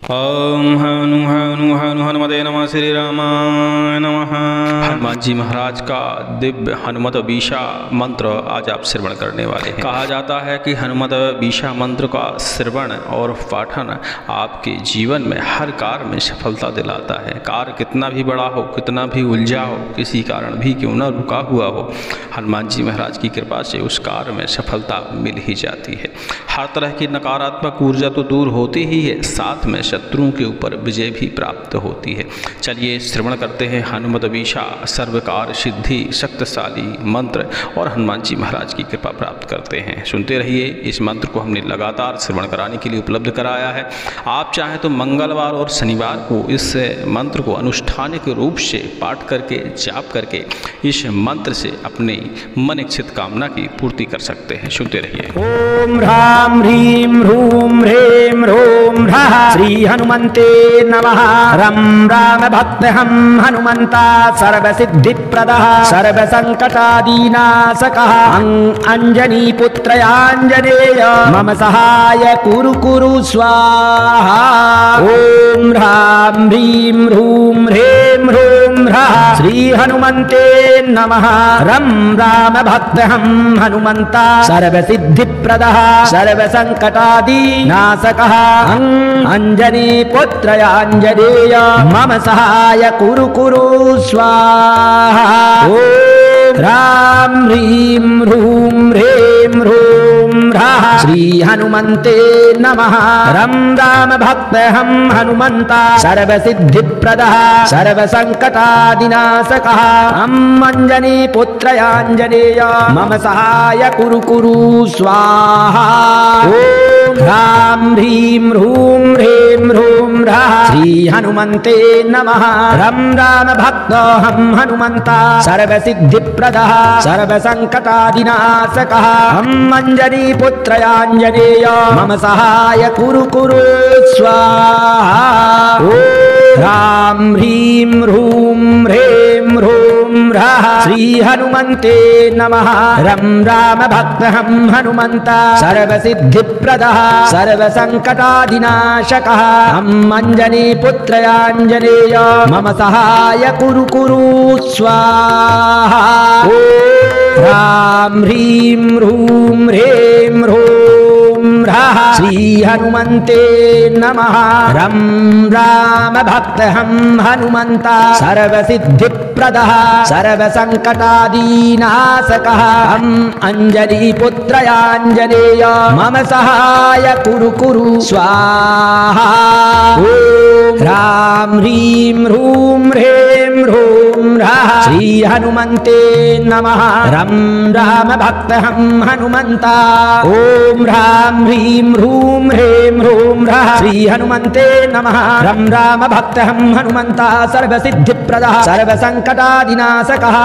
ओम हनु हनु हनु हनुमते नमः। श्री रामाय नमः। हनुमान जी महाराज का दिव्य हनुमत बीषा मंत्र आज आप श्रवण करने वाले हैं। कहा जाता है कि हनुमत बीषा मंत्र का श्रवण और पाठन आपके जीवन में हर कार्य में सफलता दिलाता है। कार्य कितना भी बड़ा हो, कितना भी उलझा हो, किसी कारण भी क्यों न रुका हुआ हो, हनुमान जी महाराज की कृपा से उस कार्य में सफलता मिल ही जाती है। हर तरह की नकारात्मक ऊर्जा तो दूर होती ही है, साथ में शत्रुओं के ऊपर विजय भी प्राप्त होती है। चलिए श्रवण करते हैं हनुमत बीषा सर्वकार सिद्धि शक्तिशाली मंत्र और हनुमान जी महाराज की कृपा प्राप्त करते हैं। सुनते रहिए। इस मंत्र को हमने लगातार श्रवण कराने के लिए उपलब्ध कराया है। आप चाहें तो मंगलवार और शनिवार को इस मंत्र को अनुष्ठानिक रूप से पाठ करके जाप करके इस मंत्र से अपनी मन इच्छित कामना की पूर्ति कर सकते हैं। सुनते रहिए। ओम ह्रां ह्रीं ह्रूं ह्रें ह्रों ह्रः श्री हनुमन्ते नमः। रं राम भक्तहं हनुमन्ता सर्वसिद्धिप्रदः सर्वसङ्कटादिनाशकः अंजनीपुत्रयाञ्जनेय मम सहाय कुरु कुरु स्वाहा। ओम ह्रां ह्रीं ह्रूं ह्रें ह्रों ह्रः श्री हनुमन्ते नमः। रं राम भक्तहं हनुमन्ता सर्वसिद्धिप्रदः सर्वसङ्कटादिनाशकः अंजनीपुत्रयाञ्जनेय मम सहाय कुरु कुरु स्वाहा। ओम ह्रां ह्रीं ह्रूं ह्रें ह्रों ह्रः श्री हनुमन्ते नमः। रं राम भक्तहं हनुमन्ता सर्वसिद्धिप्रदः सर्वसङ्कटादिनाशकः अंजनीपुत्रयाञ्जनेय मम सहाय कुरु कुरु स्वाहा। ओम ह्रां ह्रीं ह्रूं ह्रें ह्रों ह्रः श्री हनुमन्ते नमः। रं राम भक्तहं हनुमन्ता सर्वसिद्धिप्रदः सर्वसङ्कटादिनाशकः अंजनीपुत्रयाञ्जनेय मम सहाय कुरु कुरु स्वाहा। ओम ह्रां ह्रीं ह्रूं ह्रें ह्रों ह्रः श्री हनुमन्ते नमः। रं राम भक्तहं हनुमन्ता सर्वसिद्धिप्रदः सर्वसङ्कटादिनाशकः अंजनीपुत्रयाञ्जनेय मम सहाय कुरु कुरु स्वाहा। ह्रां ह्रीं ह्रूं ह्रें ह्रों ह्रः श्री हनुमन्ते नमः। रं राम भक्तहं हनुमन्ता सर्वसिद्धिप्रदः सर्वसङ्कटादिनाशकः अंजनीपुत्रयाञ्जनेय मम सहाय कुरु कुरु स्वाहा। ह्रां ह्रीं ह्रूं ह्रें ह्रों ह्रः श्री हनुमन्ते नमः। रं राम भक्तहं हनुमन्ता ओम ह्रां ह्रीं ह्रूं ह्रें ह्रों ह्रः श्री हनुमन्ते नमः। रं राम भक्तहं हनुमन्ता सर्वसिद्धिप्रदः सर्वसङ्कटादिनाशकः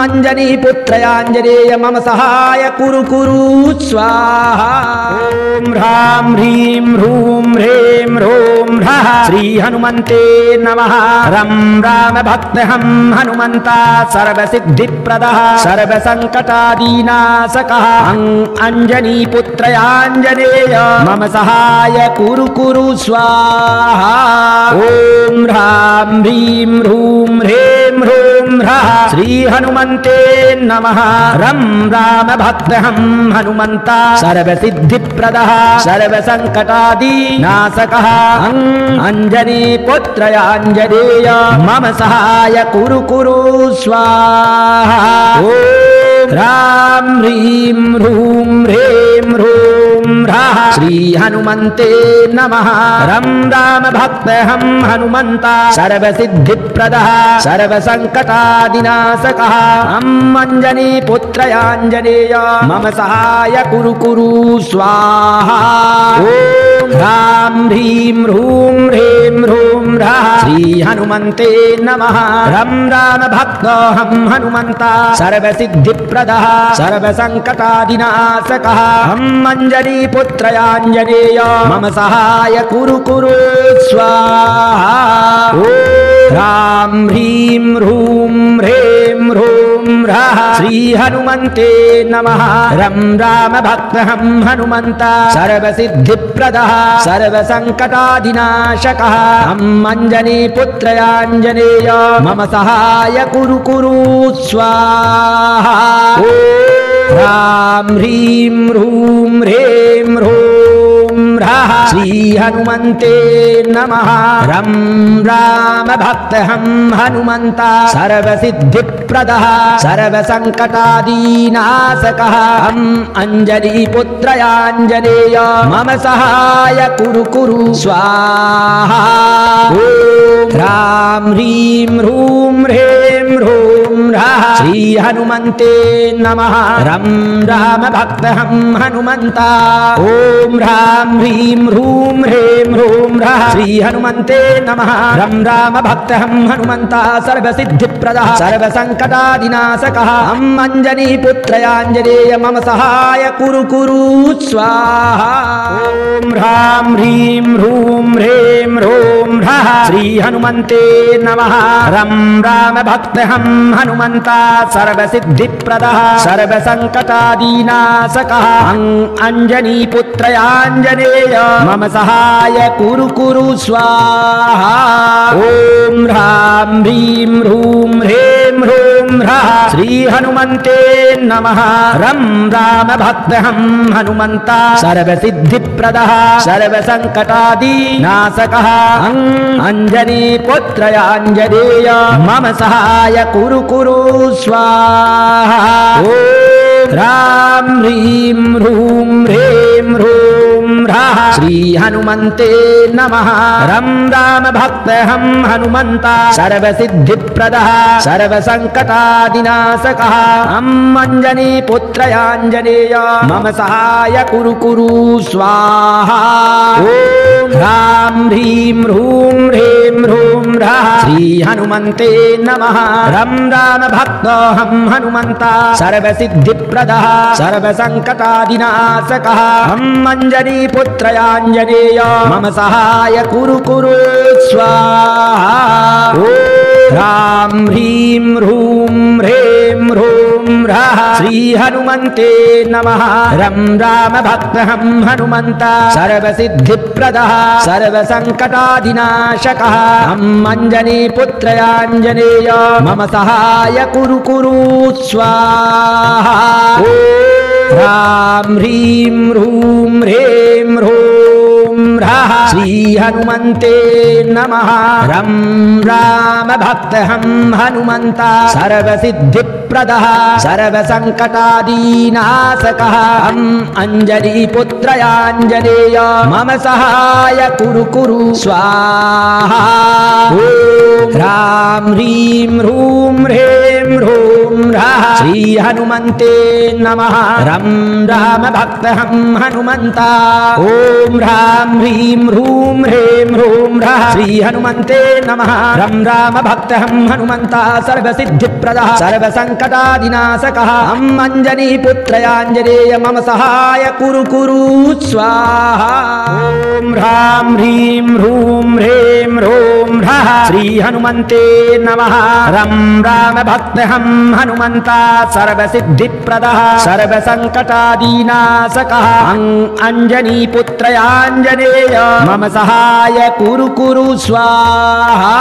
अंजनीपुत्रयाञ्जनेय मम सहाय कुरु कुरु स्वाहा। ओम ह्रां ह्रीं ह्रूं ह्रें ह्रों ह्रः श्री हनुमन्ते नमः। रं राम भक्तहं हनुमन्ता सर्वसिद्धिप्रदः सर्वसङ्कटादिनाशकः अंजनीपुत्रयाञ्जनेय मम सहाय कुरु कुरु स्वाहा। ओम ह्रां ह्रीं ह्रूं ह्रें ह्रों ह्रः श्री हनुमन्ते नमः। रं राम भक्तहं हनुमन्ता सर्वसिद्धिप्रदः सर्वसङ्कटादिनाशकः अंजनीपुत्रयाञ्जनेय मम सहाय कुरु कुरु स्वाहा। ओम ह्रां ह्रीं ह्रूं ह्रें ह्रों ह्रः श्री हनुमन्ते नमः। रं राम भक्तहं हनुमन्ता सर्वसिद्धिप्रदः सर्वसङ्कटादिनाशकः अंजनीपुत्रयाञ्जनेय मम सहाय कुरु कुरु स्वाहा। ओम ह्रां ह्रीं ह्रूं ह्रें ह्रों ह्रः श्री हनुमन्ते नमः। रं राम भक्तहं हनुमन्ता सर्वसिद्धिप्रदः सर्वसङ्कटादिनाशकः अंजनीपुत्रयाञ्जनेय मम सहाय कुरु कुरु स्वाहा। ओम ह्रां ह्रीं ह्रूं ह्रें ह्रों ह्रः ह्राः श्री हनुमन्ते नमः रं राम भक्तहं हनुमन्ता सर्वसिद्धिप्रदः सर्वसङ्कटादिनाशकः हम् अञ्जनी पुत्रयाञ्जनेय मम सहाय कुरु कुरु स्वाहा ह्रां ह्रीं ह्रूं ह्रें ह्रूं ह्राः श्री हनुमन्ते नमः रं राम भक्तहं हनुमन्ता सर्वसिद्धिप्रदः सर्वसङ्कटादिनाशकः हम् अञ्जनीपुत्रयाञ्जनेय मम सहाय कुरु कुरु स्वाहा ह्रां ह्रीं ह्रूं ह्रें ह्रूं ह्राः श्री हनुमन्ते नमः रं राम भक्तहं हनुमन्ता ॐ ह्रां ह्रीं ह्रूं ह्रें ह्रूं ह्राः श्री हनुमन्ते नमः रं राम भक्तहं हनुमन्ता सर्वसिद्धिप्रदः सर्वसङ्कटादिनाशकः हम् अञ्जनीपुत्रयाञ्जनेय मम सहाय कुरु कुरु स्वाहा ॐ ह्रां ह्रीं ह्रूं ह्रें ह्रूं ह्राः श्री हनुमन्ते नमः रं राम भक्तहं हनुमन्ता सर्वसिद्धिप्रदः सर्वसङ्कटादिनाशकः अञ्जनीपुत्रयाञ्जनेय मम सहाय कुरु कुरु स्वाहा ॐ ह्रां ह्रीं ह्रूं ह्रें ह्रूं ह्राः श्री हनुमन्ते नमः रं राम भक्तहं हनुमन्ता सर्वसिद्धिप्रदः सर्वसङ्कटादिनाशकः अञ्जनीपुत्रयाञ्जनेय मम सहाय कुरु कुरु स्वाहा ह्रां ह्रीं ह्रूं ह्रें ह्रूं ह्राः श्री हनुमन्ते नमः रं राम भक्तहं हनुमन्ता सर्वसिद्धिप्रदः सर्वसङ्कटादिनाशकः हम् अञ्जनीपुत्रयाञ्जनेय मम सहाय कुरु कुरु स्वाहा ह्रां ह्रीं ह्रूं ह्रें ह्रूं ह्राः श्री हनुमन्ते नमः रं राम भक्तहं हनुमन्ता सर्वसिद्धिप्रदः सर्वसङ्कटादिनाशकः हम् अञ्जनीपुत्रयाञ्जनेय मम सहाय कुरु कुरु स्वाहा ह्रां ह्रीं ह्रूं ह्रें ह्रूं ह्राः श्री हनुमन्ते नमः रं राम भक्तहं हनुमन्ता सर्वसिद्धिप्रदः सर्वसङ्कटादिनाशकः हम् अञ्जनीपुत्रयाञ्जनेय मम सहाय कुरु कुरु स्वाहा ह्रां ह्रीं ह्रूं ह्रें ह्रूं ह्राः श्री हनुमन्ते नमः रं राम भक्तहं हनुमन्ता सर्वसिद्धिप्रदः सर्वसङ्कटादिनाशकः हम् अञ्जनीपुत्रयाञ्जनेय मम सहाय कुरु कुरु स्वाहा ह्रां ह्रीं ह्रूं ह्रें ह्रूं ह्राः श्री हनुमन्ते नमः रं राम भक्तहं हनुमन्ता ॐ ह्रां ह्रीं ह्रूं ह्रें ह्रूं ह्राः श्री हनुमन्ते नमः रं राम भक्तहं हनुमन्ता सर्वसिद्धिप्रदः सर्वसङ्कटादिनाशकः हम् अञ्जनीपुत्रयाञ्जनेय मम सहाय कुरु कुरु स्वाहा ॐ ह्रां ह्रीं ह्रूं ह्रें ह्रूं ह्राः श्री हनुमन्ते नमः रं राम भक्तहं हनुमन्ता सर्वसिद्धिप्रदः सर्वसङ्कटादिनाशकः अञ्जनीपुत्रयाञ्जनेय मम सहाय कुरु कुरु स्वाहा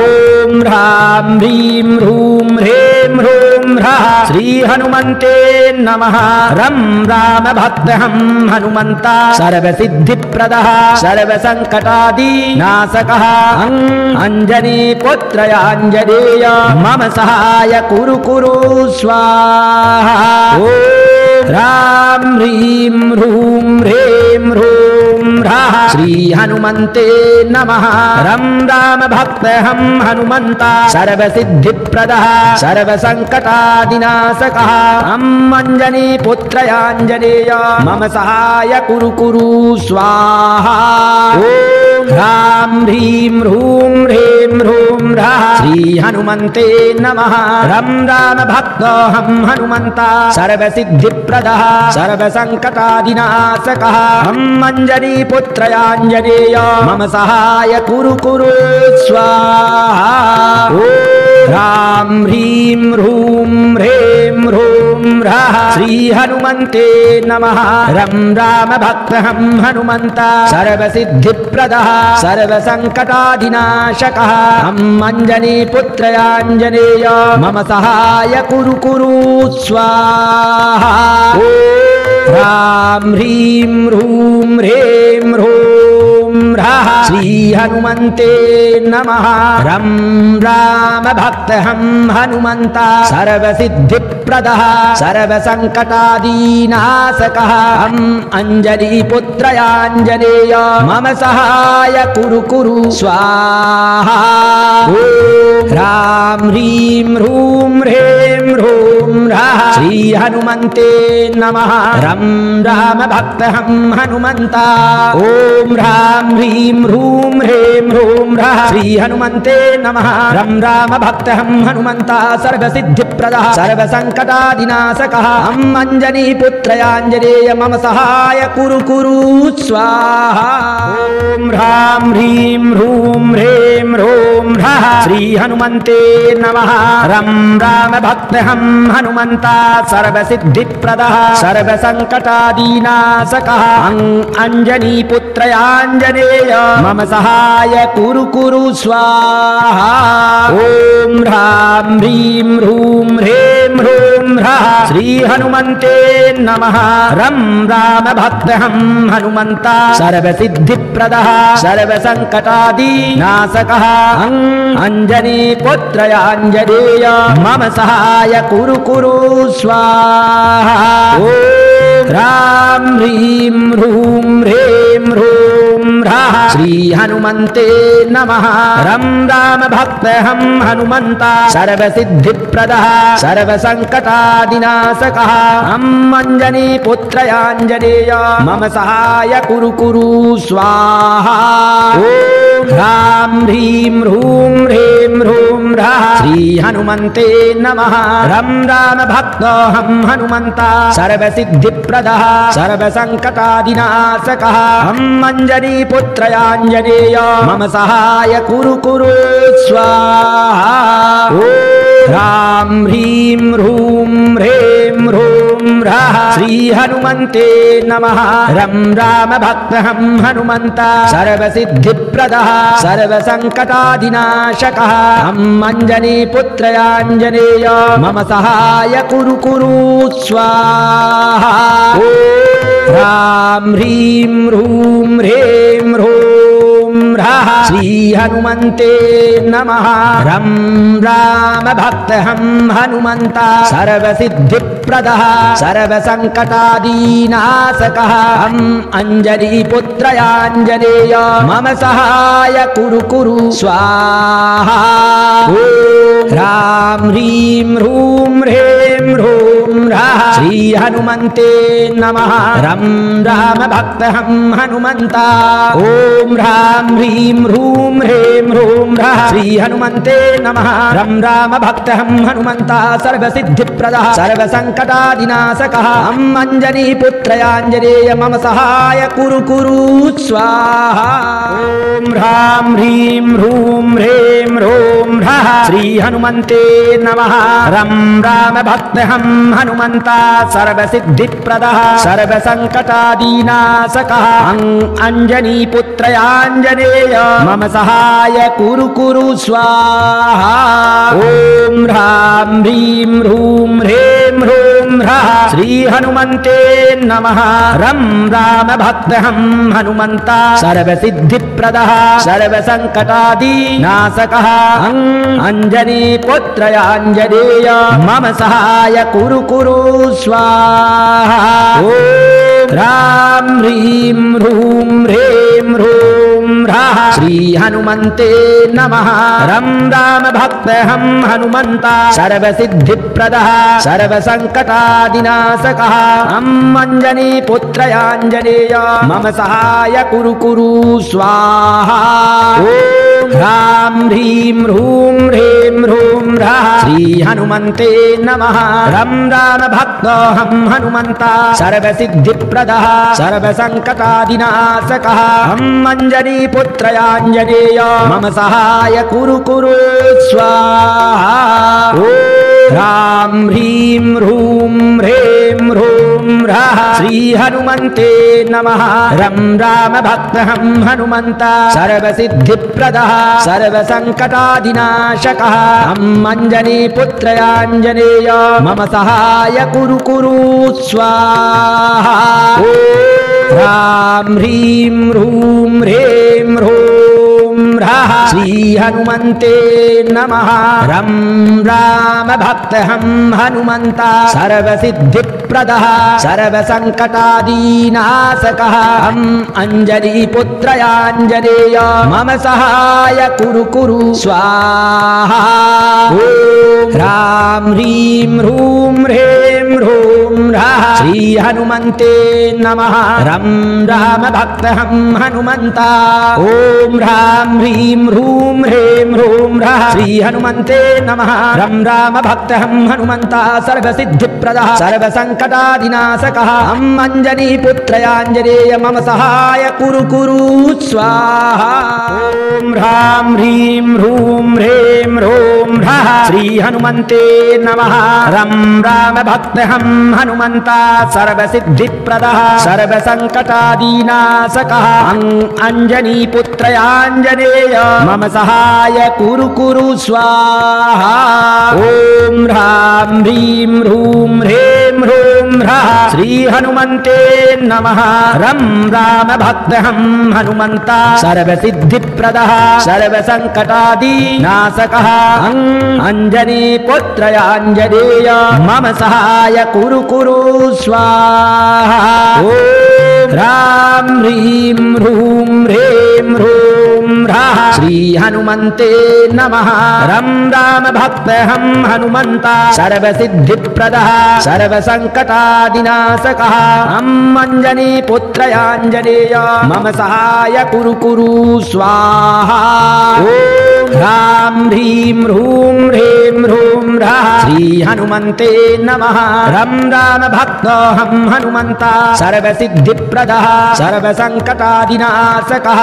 ॐ ह्रां ह्रीं ह्रूं ह्रें ह्रूं ह्राः श्री हनुमन्ते नमः रं राम भक्तहं हनुमन्ता सर्वसिद्धिप्रदः सर्वसङ्कटादिनाशकः अञ्जनीपुत्रयाञ्जनेय मम सहाय कुरु कुरु स्वाहा ह्रां ह्रीं ह्रूं ह्रें ह्रूं ह्राः श्री हनुमन्ते नमः रं राम भक्तहं हनुमन्ता सर्वसिद्धिप्रदः सर्वसङ्कटादिनाशकः हम् अञ्जनीपुत्रयाञ्जनेय मम सहाय कुरु कुरु स्वाहा ह्रां ह्रीं ह्रूं ह्रीं ह्रूं ह्रः श्री हनुमन्ते नमः। रं राम भक्तोऽहं हनुमन्ता सर्वसिद्धिप्रदः सर्वसङ्कटादिनाशकः। हम् अञ्जनीपुत्रयाञ्जनेय मम सहाय कुरु कुरु स्वाहा। ह्रां ह्रीं ह्रूं ह्रीं ह्रूं ह्रः श्री हनुमन्ते नमः। रं राम भक्तहं हनुमन्ता सर्वसिद्धिप्रदः सर्वसङ्कटादिनाशकः। हम् अञ्जनीपुत्रयाञ्जनेय मम सहाय कुरु कुरु स्वाहा। ह्रां ह्रीं ह्रूं ह्रीं ह्रूं ह्रः श्री हनुमन्ते नमः। रं राम भक्तहं हनुमन्ता सर्वसिद्धिप्रदः सर्वसङ्कटादिनाशकः। हम् अञ्जनीपुत्रयाञ्जनेय मम सहाय कुरु कुरु स्वाहा। ह्रां ह्रीं ह्रूं ह्रीं ह्रूं ह्रः श्री हनुमन्ते नमः। रं राम भक्तहं हनुमन्ता ॐ ह्रां ह्रीं ह्रूं ह्रीं ह्रूं ह्रः श्री हनुमन्ते नमः। रं राम भक्तहं हनुमन्ता सर्वसिद्धिप्रदः सर्वसङ्कटादिनाशकः। हम् अञ्जनीपुत्रयाञ्जनेय मम सहाय कुरु कुरु स्वाहा। ॐ ह्रां ह्रीं ह्रूं ह्रीं ह्रूं ह्रः श्री हनुमन्ते नमः। रं राम भक्तहं हनुमन्ता सर्वसिद्धिप्रदः सर्वसङ्कटादिनाशकः। अञ्जनीपुत्रयाञ्जनेय मम सहाय कुरु कुरु स्वाहा। ॐ ह्रां ह्रीं ह्रूं ह्रीं ह्रूं ह्रः श्री हनुमन्ते नमः। रं राम भक्तहं हनुमन्ता सर्वसिद्धिप्रदः सर्वसङ्कटादिनाशकः। अञ्जनीपुत्रयाञ्जनेय मम सहाय कुरु कुरु स्वाहा। ह्रां ह्रीं ह्रूं ह्रीं ह्रूं ह्रः श्री हनुमन्ते नमः। रं राम भक्तहं हनुमन्ता सर्वसिद्धिप्रदः सर्वसङ्कटादिनाशकः। हम् अञ्जनीपुत्रयाञ्जनेय मम सहाय कुरु कुरु स्वाहा। ह्रां ह्रीं ह्रूं ह्रीं ह्रूं ह्रः श्री हनुमन्ते नमः। रं राम भक्तोऽहं हनुमन्ता सर्वसिद्धिप्रदः सर्वसङ्कटादिनाशकः। हम् अञ्जनीपुत्रयाञ्जनेय मम सहाय कुरु कुरु स्वाहा। ह्रां ह्रीं ह्रूं ह्रीं ह्रूं ह्रः श्री हनुमन्ते नमः। रं राम भक्तहं हनुमन्ता सर्वसिद्धिप्रदः सर्वसङ्कटादिनाशकः। हम् अञ्जनीपुत्रयाञ्जनेय मम सहाय कुरु कुरु स्वाहा। ह्रां ह्रीं ह्रूं ह्रीं ह्रूं ह्रः श्री हनुमन्ते नमः। रं राम भक्तहं हनुमन्ता सर्वसिद्धिप्रदः सर्वसङ्कटादिनाशकः। हम् अञ्जनीपुत्रयाञ्जनेय मम सहाय कुरु कुरु स्वाहा। ह्रां ह्रीं ह्रूं ह्रीं ह्रूं ह्रः श्री हनुमन्ते नमः। रं राम भक्तहं हनुमन्ता ॐ ह्रां ह्रीं ह्रूं ह्रीं ह्रूं ह्रः श्री हनुमन्ते नमः। रं राम भक्तहं हनुमन्ता सर्वसिद्धिप्रदः सर्वसङ्कटादिनाशकः। हम् अञ्जनीपुत्रयाञ्जनेय मम सहाय कुरु कुरु स्वाहा। ॐ ह्रां ह्रीं ह्रूं ह्रीं ह्रूं ह्रः श्री हनुमन्ते नमः। रं राम भक्तहं हनुमन्ता सर्वसिद्धिप्रदः सर्वसङ्कटादिनाशकः। अञ्जनीपुत्रयाञ्जनेय मम सहाय कुरु कुरु स्वाहा। ॐ ह्रां ह्रीं ह्रूं ह्रीं ह्रूं ह्रः श्री हनुमन्ते नमः। रं राम भक्तहं हनुमन्ता सर्वसिद्धिप्रदः सर्वसङ्कटादिनाशकः। अञ्जनीपुत्रयाञ्जनेय मम सहाय कुरु कुरु स्वाहा। ह्रां ह्रीं ह्रूं ह्रीं ह्रूं ह्राः श्री हनुमन्ते नमः। रं राम भक्तहं हनुमन्ता सर्वसिद्धिप्रदः सर्वसङ्कटादिनाशकः अंजनीपुत्रयाञ्जनेय मम सहाय कुरु कुरु स्वाहा। ॐ ह्रां ह्रीं ह्रूं ह्रीं ह्रूं ह्राः श्री हनुमन्ते नमः। रं राम भक्तोऽहं हनुमन्ता सर्वसिद्धिप्रदः सर्वसङ्कटादिनाशकः अंजनीपुत्रयाञ्जनेय मम सहाय कुरु कुरु स्वाहा। ॐ ह्रां ह्रीं ह्रूं ह्रीं ह्रूं ह्राः श्री हनुमन्ते नमः। रं राम भक्तहं हनुमन्ता सर्वसिद्धिप्रदः सर्वसङ्कटादिनाशकः अंजनीपुत्रयाञ्जनेय मम सहाय कुरु कुरु स्वाहा। ॐ ह्रां ह्रीं ह्रूं ह्रीं ह्रूं ह्राः श्री हनुमन्ते नमः। रं राम भक्तहं हनुमन्ता सर्वसिद्धिप्रदः सर्वसङ्कटादिनाशकः अंजनीपुत्रयाञ्जनेय मम सहाय कुरु कुरु स्वाहा। ॐ ह्रां ह्रीं ह्रूं ह्रीं ह्रूं ह्राः श्री हनुमन्ते नमः। रं राम भक्तहं हनुमन्ता ॐ ह्रां ह्रीं ह्रूं ह्रीं ह्रूं ह्राः श्री हनुमन्ते नमः। रं राम भक्तहं हनुमन्ता सर्वसिद्धिप्रदः सर्वसङ्कटादिनाशकः अंजनीपुत्रयाञ्जनेय मम सहाय कुरु कुरु स्वाहा। ॐ ह्रां ह्रीं ह्रूं ह्रीं ह्रूं ह्राः श्री हनुमन्ते नमः। रं राम भक्तहं हनुमन्ता सर्वसिद्धिप्रदः सर्वसङ्कटादिनाशकः अंजनीपुत्रयाञ्जनेय मम सहाय कुरु कुरु स्वाहा। ॐ ह्रां ह्रीं ह्रूं ह्रीं ह्रूं ह्राः श्री हनुमन्ते नमः। रं राम भक्तहं हनुमन्ता सर्वसिद्धिप्रदः सर्वसङ्कटादिनाशकः अंजनीपुत्रयाञ्जनेय मम सहाय कुरु कुरु स्वाहा। ॐ ह्रां ह्रीं ह्रूं ह्रीं ह्रूं ह्राः श्री हनुमन्ते नमः। रं राम भक्तहं हनुमन्ता सर्वसिद्धिप्रदः सर्वसङ्कटादिनाशकः अंजनीपुत्रयाञ्जनेय मम सहाय कुरु कुरु स्वाहा। ॐ ह्रां ह्रीं ह्रूं ह्रीं ह्रूं ह्राः श्री हनुमन्ते नमः। रं राम भक्तोऽहं हनुमन्ता सर्वसिद्धिप्रदः सर्वसङ्कटादिनाशकः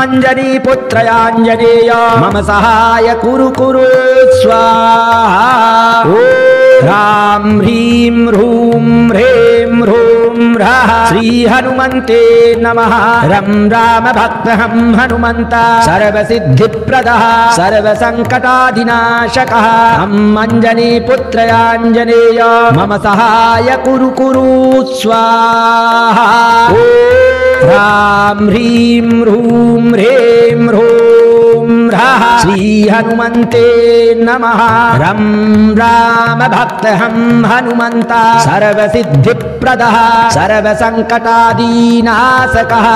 अंजनीपुत्रयाञ्जनेय मम सहाय कुरु कुरु स्वाहा। ॐ ह्रां ह्रीं ह्रूं ह्रीं ह्रूं ह्राः श्री हनुमन्ते नमः। रं राम भक्तहं हनुमन्ता सर्वसिद्धिप्रदः सर्वसङ्कटादिनाशकः अंजनीपुत्रयाञ्जनेय मम सहाय कुरु कुरु स्वाहा। ॐ ह्रां ह्रीं ह्रूं ह्रीं ह्रूं ह्राः श्री हनुमन्ते नमः। रं राम भक्तहं हनुमन्ता सर्वसिद्धिप्रदः सर्वसङ्कटादिनाशकः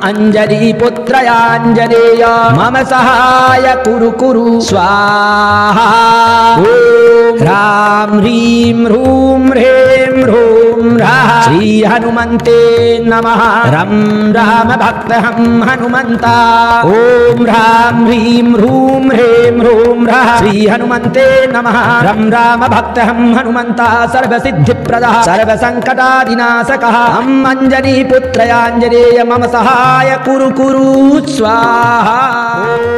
अंजनीपुत्रयाञ्जनेय मम सहाय कुरु कुरु स्वाहा। ॐ ह्रां ह्रीं ह्रूं ह्रीं ह्रूं ह्राः श्री हनुमन्ते नमः। रं राम भक्तहं हनुमन्ता ॐ ह्रां ह्रीं ह्रूं ह्रीं ह्रूं ह्राः श्री हनुमन्ते नमः। रं राम भक्तहं हनुमन्ता सर्वसिद्धिप्रदः सर्वसङ्कटादिनाशकः अंजनीपुत्रयाञ्जनेय मम सहाय कुरु कुरु स्वाहा।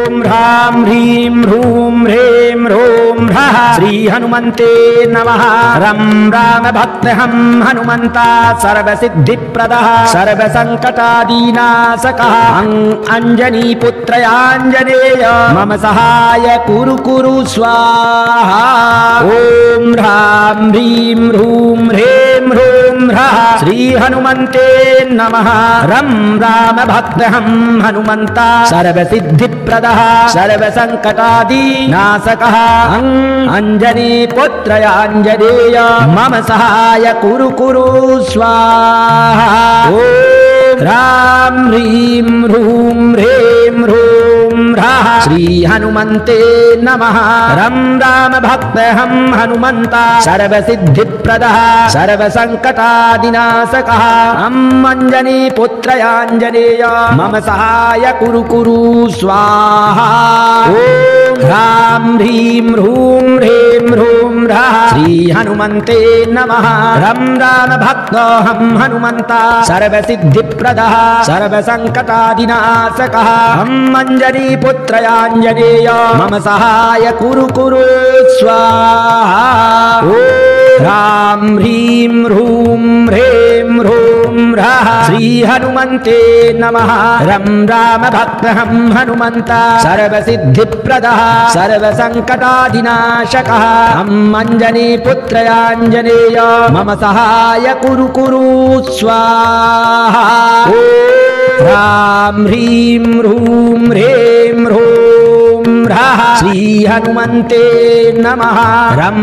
ॐ ह्रां ह्रीं ह्रूं ह्रीं ह्रूं ह्राः श्री हनुमन्ते नमः। रं राम भक्तहं हनुमन्ता सर्वसिद्धिप्रदः सर्वसङ्कटादिनाशकः अंजनीपुत्रयाञ्जनेय मम सहाय कुरु कुरु स्वाहा। ॐ ह्रां ह्रीं ह्रूं ह्रीं ह्रूं ह्राः श्री हनुमन्ते नमः। रं राम भक्तहं हनुमन्ता सर्वसिद्धिप्रदः सर्वसङ्कटादिनाशकः अंजनीपुत्रयाञ्जनेय मम सहाय कुरु कुरु स्वाहा। ॐ राम ह्रीं ह्रूं ह्रीं ह्रूं ह्रः श्री हनुमन्ते नमः। रं राम भक्तहं हनुमन्ता सर्वसिद्धिप्रदः सर्वसङ्कटादिनाशकः अम् अञ्जनीपुत्रयाञ्जनेय मम सहाय कुरु कुरु स्वाहा। ॐ ह्रां ह्रीं ह्रूं ह्रीं ह्रूं ह्रः श्री हनुमन्ते नमः। रं राम भक्तोऽहं हनुमन्ता सर्वसिद्धिप्रदः सर्वसङ्कटादिनाशकः अम् अञ्जनीपुत्रयाञ्जनेय मम सहाय कुरु कुरु स्वाहा। ॐ ह्रां ह्रीं ह्रूं ह्रीं ह्रूं ह्रः श्री हनुमन्ते नमः। रं राम भक्तहं हनुमन्ता सर्वसिद्धिप्रदः सर्वसङ्कटादिनाशकः अम् अञ्जनीपुत्रयाञ्जनेय मम सहाय कुरु कुरु स्वाहा। ॐ ह्रां ह्रीं ह्रूं ह्रीं ह्रूं ह्रः श्री हनुमन्ते नमः। रं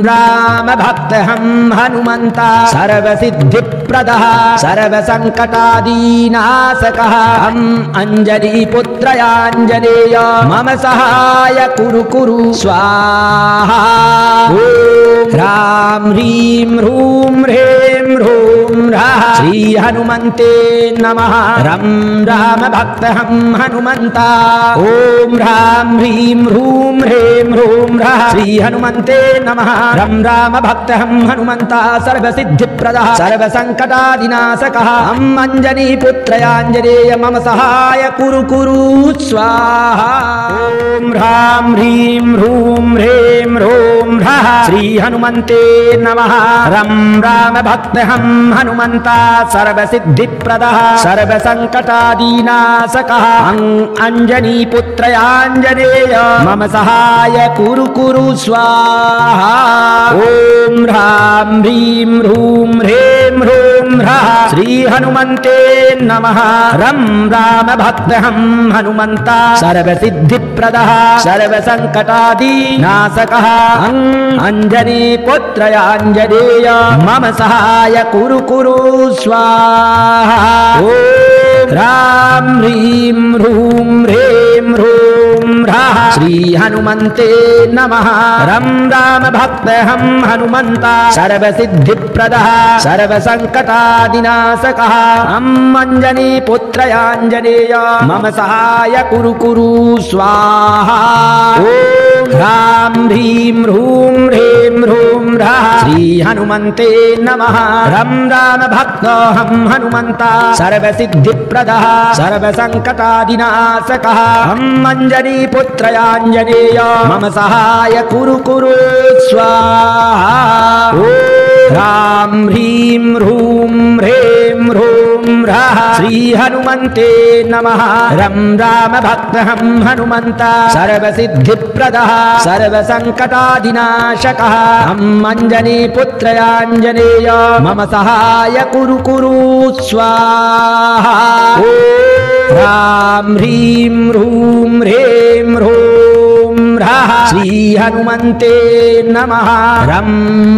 राम भक्तहं हनुमन्ता सर्वसिद्धिप्रदः सर्वसङ्कटादिनाशकः अम् अञ्जनीपुत्रयाञ्जनेय मम सहाय कुरु कुरु स्वाहा। ॐ ह्रां ह्रीं ह्रूं ह्रीं ह्रूं ह्रः श्री हनुमन्ते नमः। रं राम भक्तहं हनुमन्ता ॐ ह्रां ह्रीं ह्रूं ह्रीं ह्रूं ह्रः श्री हनुमन्ते नमः। रं राम भक्तहं हनुमन्ता सर्वसिद्धिप्रदः सर्वसङ्कटादिनाशकः अम् अञ्जनीपुत्रयाञ्जनेय मम सहाय कुरु कुरु स्वाहा। ॐ ह्रां ह्रीं ह्रूं ह्रीं ह्रूं ह्रः श्री हनुमन्ते नमः। रं राम भक्तहं हनुमन्ता सर्वसिद्धिप्रदः सर्वसङ्कटादिनाशकः अञ्जनीपुत्रयाञ्जनेय मम सहाय कुरु कुरु स्वाहा। ॐ ह्रां ह्रीं ह्रूं ह्रीं ह्रूं ह्रः श्री हनुमन्ते नमः। रं राम भक्तहं हनुमन्ता सर्वसिद्धिप्रदः सर्वसङ्कटादिनाशकः अञ्जनीपुत्रयाञ्जनेय मम सहाय कुरु कुरु स्वाहा। ॐ ह्रां ह्रीं ह्रूं ह्रीं ह्रूं ह्रः श्री हनुमन्ते नमः। रं राम भक्तहं हनुमन्ता सर्वसिद्धिप्रदः सर्वसङ्कटादिनाशकः अम् अञ्जनीपुत्रयाञ्जनेय मम सहाय कुरु कुरु स्वाहा। ॐ ह्रां ह्रीं ह्रूं ह्रीं ह्रूं ह्रः श्री हनुमन्ते नमः। रं राम भक्तोऽहं हनुमन्ता सर्वसिद्धिप्रदः सर्वसङ्कटादिनाशकः अम् अञ्जनीपुत्रयाञ्जनेय मम सहाय कुरु कुरु स्वाहा। ॐ ह्रां ह्रीं ह्रूं ह्रीं ह्रूं ह्रः श्री हनुमन्ते नमः। रं राम भक्तहं हनुमन्ता सर्वसिद्धिप्रदः सर्वसङ्कटादिनाशकः अम् अञ्जनीपुत्रयाञ्जनेय मम सहाय कुरु कुरु स्वाहा। ॐ ह्रां ह्रीं ह्रूं ह्रीं ह्रूं ह्रः श्री हनुमन्ते नमः। रं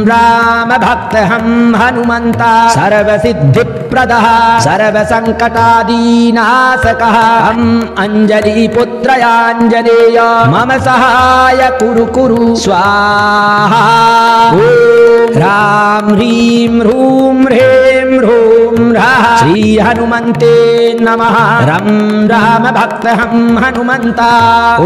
राम भक्तहं हनुमन्ता सर्वसिद्धिप्रदः सर्वसङ्कटादिनाशकः अम् अञ्जनीपुत्रयाञ्जनेय मम सहाय कुरु कुरु स्वाहा। ॐ ह्रां ह्रीं ह्रूं ह्रीं ह्रूं ह्रः श्री हनुमन्ते नमः। रं राम भक्तहं हनुमन्ता ॐ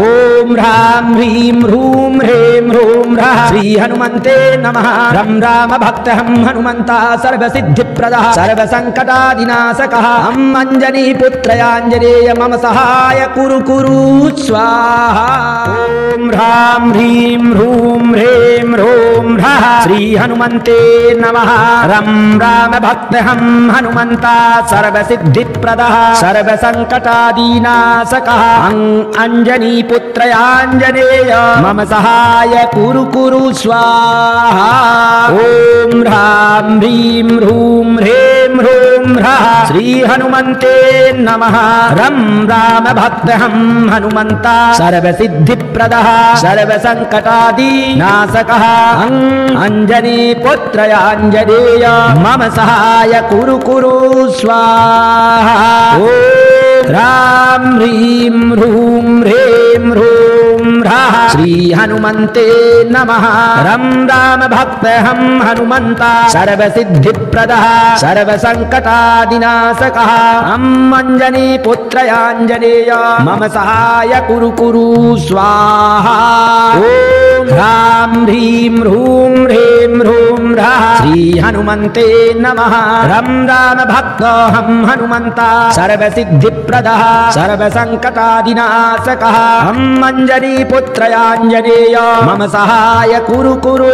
ह्रां ह्रीं ह्रूं ह्रीं ह्रूं ह्रः श्री हनुमन्ते नमः। रं राम भक्तहं हनुमन्ता सर्वसिद्धिप्रदः सर्वसङ्कटादिनाशकः अम् अञ्जनीपुत्रयाञ्जनेय मम सहाय कुरु कुरु स्वाहा। ॐ ह्रां ह्रीं ह्रूं ह्रीं ह्रूं ह्रः श्री हनुमन्ते नमः। रं राम भक्तहं हनुमन्ता सर्वसिद्धिप्रदः सर्वसङ्कटादिनाशकः अञ्जनीपुत्रयाञ्जनेय मम मम सहाय कुरु कुरु स्वाहा। ओम ह्रां ह्रीं ह्रूं ह्रें ह्रूं ह्रः श्री हनुमन्ते नमः। रं राम भक्तहं हनुमन्ता सर्वसिद्धिप्रदः सर्वसङ्कटादिनाशकः अंजनीपुत्रयाञ्जनेय मम सहाय कुरु कुरु स्वाहा। राम ह्रीं ह्रूं ह्रें ह्रूं ह्रः श्री हनुमन्ते नमः। रं राम भक्तहं हनुमन्ता सर्वसिद्धिप्रदः सर्वसङ्कटादिनाशकः अंजनीपुत्रयाञ्जनेय मम सहाय कुरु कुरु स्वाहा। ह्रां ह्रीं ह्रूं ह्रें ह्रूं ह्रः श्री हनुमन्ते नमः। रं राम भक्तहं हनुमन्ता सर्वसिद्धिप्रदः सर्वसङ्कटादिनाशकः अंजनीपुत्रयाञ्जनेय मम सहाय कुरु कुरु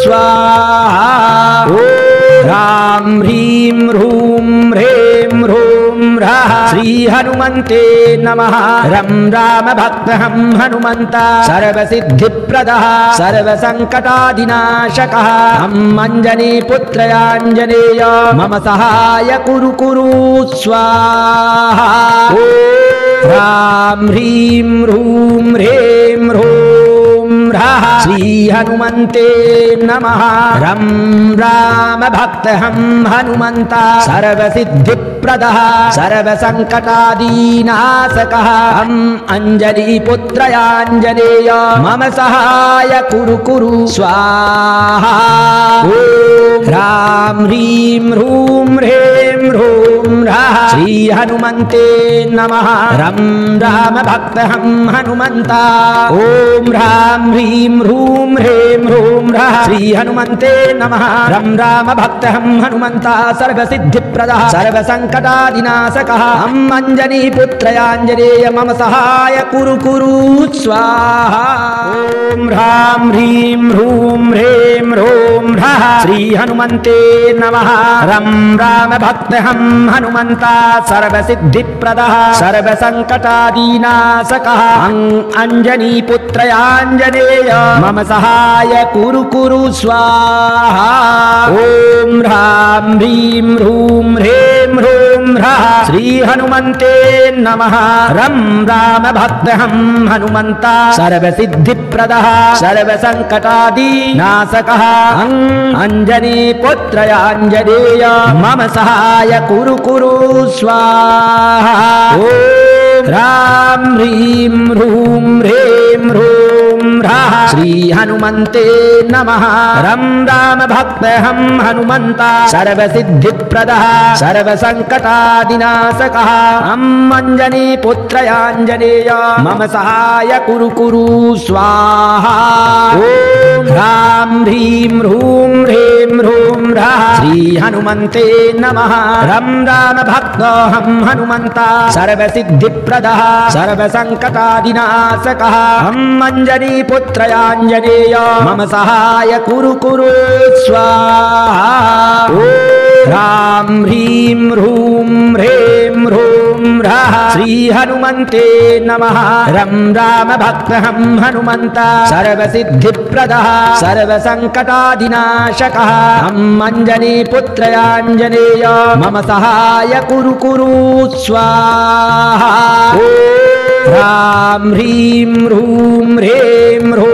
स्वाहा। ह्रां ह्रीं ह्रूं ह्रें ह्रूं ह्रः श्री हनुमन्ते नमः। रं राम भक्तहं हनुमन्ता सर्वसिद्धिप्रदः सर्वसङ्कटादिनाशकः अंजनीपुत्रयाञ्जनेय मम सहाय कुरु कुरु स्वाहा। ह्रां ह्रीं ह्रूं ह्रें ह्रूं ह्रः श्री हनुमन्ते नमः। रं राम भक्तहं हनुमन्ता सर्वसिद्धिप्रदः सर्वसङ्कटादिनाशकः अंजनीपुत्रयाञ्जनेय मम सहाय कुरु कुरु स्वाहा। ह्रां ह्रीं ह्रूं ह्रें ह्रूं ह्रः श्री हनुमन्ते नमः। रं राम भक्तहं हनुमन्ता ॐ ह्रां ह्रीं ह्रूं ह्रें ह्रूं ह्रः श्री हनुमन्ते नमः। रं राम भक्तहं हनुमन्ता सर्वसिद्धिप्रदः सर्वसङ्कटादिनाशकः अंजनीपुत्रयाञ्जनेय मम सहाय कुरु कुरु स्वाहा। ॐ ह्रां ह्रीं ह्रूं ह्रें ह्रूं ह्रः श्री हनुमन्ते नमः। रं राम भक्तहं हनुमन्ता सर्वसिद्धिप्रदः सर्वसङ्कटादिनाशकः अंजनीपुत्रयाञ्जनेय मम सहाय कुरु कुरु स्वाहा। ॐ ह्रां ह्रीं ह्रूं ह्रें ह्रूं ह्रः श्री हनुमन्ते नमः। रं राम भक्तहं हनुमन्ता सर्वसिद्धिप्रदः सर्वसङ्कटादिनाशकः अंजनीपुत्रयाञ्जनेय मम सहाय कुरु कुरु स्वाहा। ह्रां ह्रीं ह्रूं ह्रें ह्रूं ह्रः श्री हनुमन्ते नमः। रं राम भक्तहं हनुमन्ता सर्वसिद्धिप्रदः सर्वसङ्कटादिनाशकः अंजनीपुत्रयाञ्जनेय मम सहाय कुरु कुरु स्वाहा। ह्रां ह्रीं ह्रूं ह्रें ह्रूं ह्रः श्री हनुमन्ते नमः। रं राम भक्तहं हनुमन्ता सर्वसिद्धिप्रदः सर्वसङ्कटादिनाशकः अंजनीपुत्रयाञ्जनेय मम सहाय कुरु कुरु स्वाहा। ह्रां ह्रीं ह्रूं ह्रें ह्रूं ह्रः श्री हनुमन्ते नमः। रं राम भक्तहं हनुमन्ता सर्वसिद्धिप्रदः सर्वसङ्कटादिनाशकः अंजनीपुत्रयाञ्जनेय मम सहाय कुरु कुरु स्वाहा। ह्रां ह्रीं ह्रूं ह्रें ह्रूं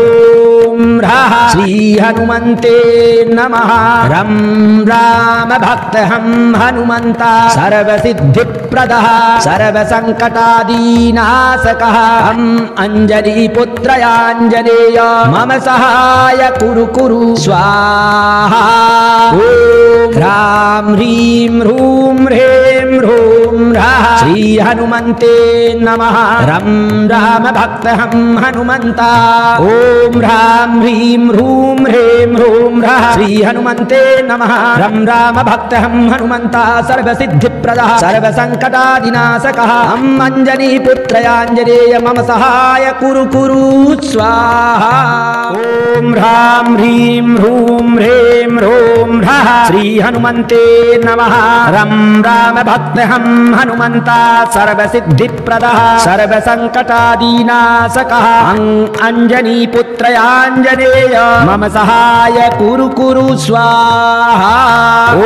ह्रः श्री हनुमन्ते नमः। रं राम भक्तहं हनुमन्ता सर्वसिद्धिप्रदः सर्वसङ्कटादिनाशकः अंजनीपुत्रयाञ्जनेय मम सहाय कुरु कुरु स्वाहा। ह्रां ह्रीं ह्रूं ह्रें ह्रूं ह्रः श्री हनुमन्ते नमः। रं राम भक्तहं हनुमन्ता ॐ ह्रां ह्रीं ह्रूं ह्रें ह्रूं ह्रः श्री हनुमन्ते नमः। रं राम भक्तहं हनुमन्ता सर्वसिद्धिप्रदः सर्वसङ्कटादिनाशकः सर्वसङ्कटादिनाशकः अंजनीपुत्रयाञ्जनेय मम सहाय कुरु कुरु स्वाहा। ॐ ह्रां ह्रीं ह्रूं ह्रें ह्रों ह्रः श्री हनुमन्ते नमः। रं रामभक्तहं हनुमन्ता सर्वसिद्धिप्रदः सर्वसङ्कटादिनाशकः अंजनीपुत्रयाञ्जनेय मम सहाय कुरु कुरु स्वाहा। ॐ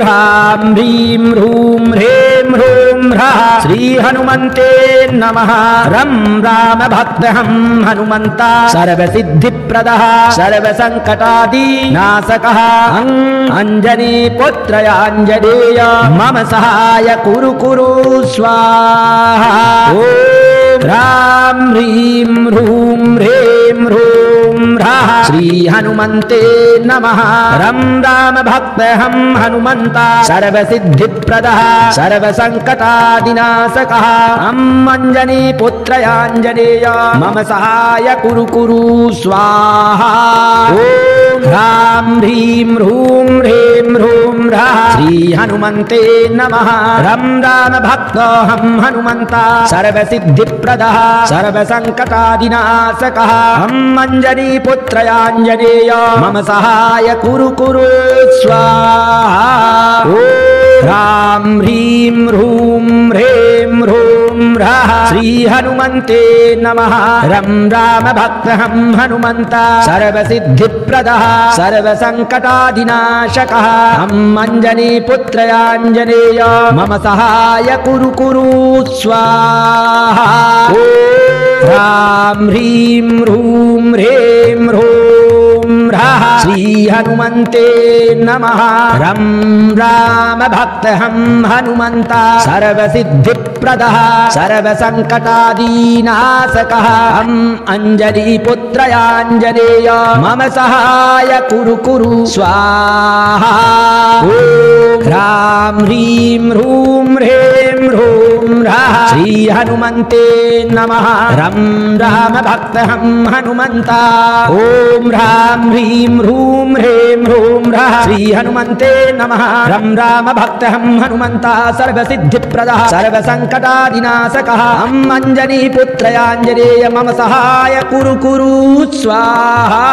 ह्रां ह्रीं ह्रूं ह्रें ह्रों ह्रः श्री हनुमन्ते नमः। रं रामभक्तहं हनुमन्ता सर्वसिद्धिप्रदः सर्वसङ्कटादिनाशकः अंजनीपुत्रयाञ्जनेय मम सहाय कुरु कुरु स्वाहा। ॐ ह्रां ह्रीं ह्रूं ह्रें ह्रों ह्रः श्री हनुमन्ते नमः। रं रामभक्तहं हनुमन्ता सर्वसिद्धिप्रदः सर्वसङ्कटादिनाशकः अंजनीपुत्रयाञ्जनेय मम सहाय कुरु कुरु स्वाहा। ॐ ह्रां ह्रीं ह्रूं ह्रें ह्रों ह्रः श्री हनुमन्ते नमः। रं रामभक्तहं हनुमन्ता सर्वसिद्धिप्रदः सर्वसङ्कटादिनाशकः अंजनीपुत्रयाञ्जनेय मम सहाय कुरु कुरु स्वाहा। ॐ ह्रां ह्रीं ह्रूं ह्रें ह्रों ह्रः श्री हनुमन्ते नमः। रं रामभक्तहं हनुमन्ता सर्वसिद्धिप्रदः सर्वसङ्कटादिनाशकः अंजनीपुत्रयाञ्जनेय मम सहाय कुरु कुरु स्वाहा। ॐ ह्रां ह्रीं ह्रूं ह्रें ह्रों ह्रः श्री हनुमन्ते नमः। रं रामभक्तहं हनुमन्ता सर्वसिद्धिप्रदः सर्वसङ्कटादिनाशकः अंजनीपुत्रयाञ्जनेय मम सहाय कुरु कुरु स्वाहा। ॐ ह्रां ह्रीं ह्रूं ह्रें ह्रों ह्रः श्री हनुमन्ते नमः। रं रामभक्तहं हनुमन्ता ॐ ह्रां ह्रीं ह्रूं ह्रें ह्रों ह्रः श्री हनुमन्ते नमः। रं रामभक्तहं हनुमन्ता सर्वसिद्धिप्रदः सर्वसङ्कटादिनाशकः अंजनीपुत्रयाञ्जनेय मम सहाय कुरु कुरु स्वाहा।